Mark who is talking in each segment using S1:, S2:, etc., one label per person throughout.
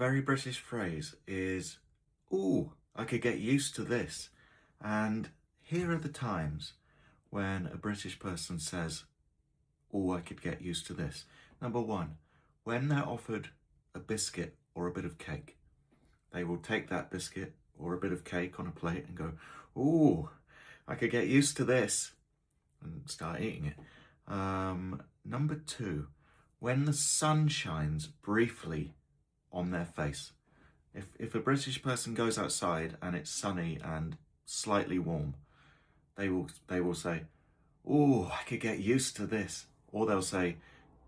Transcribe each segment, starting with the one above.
S1: very British phrase is, "Ooh, I could get used to this." And here are the times when a British person says, "Oh, I could get used to this." Number one, when they're offered a biscuit or a bit of cake, they will take that biscuit or a bit of cake on a plate and go, "Ooh, I could get used to this," and start eating it. Number two, when the sun shines briefly on their face. If a British person goes outside and it's sunny and slightly warm, they will say, "Oh, I could get used to this," or they'll say,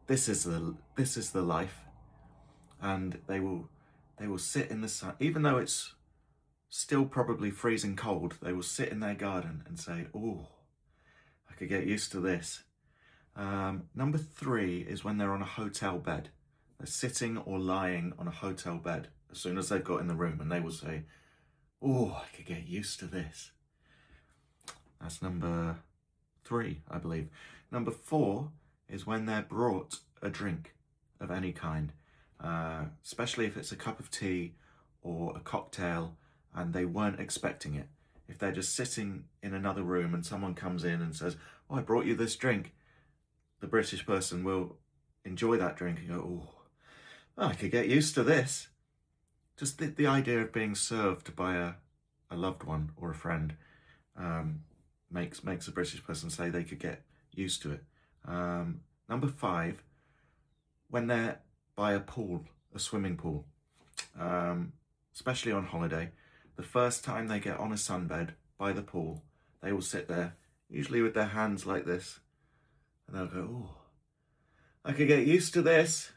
S1: "This is the life," and they will sit in the sun, even though it's still probably freezing cold. They will sit in their garden and say, "Oh, I could get used to this." Number three is when they're on a hotel bed. They're sitting or lying on a hotel bed as soon as they've got in the room, and they will say, "Oh, I could get used to this." That's number three, I believe. Number four is when they're brought a drink of any kind, especially if it's a cup of tea or a cocktail and they weren't expecting it. If they're just sitting in another room and someone comes in and says, "Oh, I brought you this drink," the British person will enjoy that drink and go, "Oh, I could get used to this." Just the idea of being served by a loved one or a friend makes a British person say they could get used to it. Number five, when they're by a pool, a swimming pool, especially on holiday, the first time they get on a sunbed by the pool, they will sit there, usually with their hands like this, and they'll go, "Oh, I could get used to this."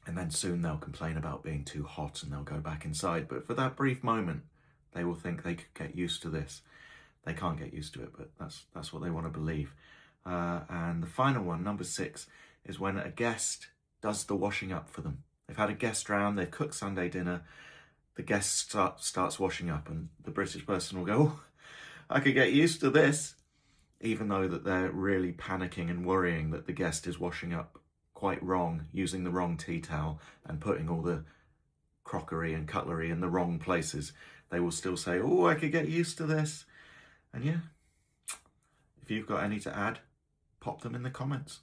S1: And then soon they'll complain about being too hot and they'll go back inside. But for that brief moment, they will think they could get used to this. They can't get used to it, but that's what they want to believe. And the final one, number six, is when a guest does the washing up for them. They've had a guest round, they've cooked Sunday dinner, the guest starts washing up, and the British person will go, "Oh, I could get used to this," even though that they're really panicking and worrying that the guest is washing up quite wrong, using the wrong tea towel and putting all the crockery and cutlery in the wrong places. They will still say, "Oh, I could get used to this." And yeah, if you've got any to add, pop them in the comments.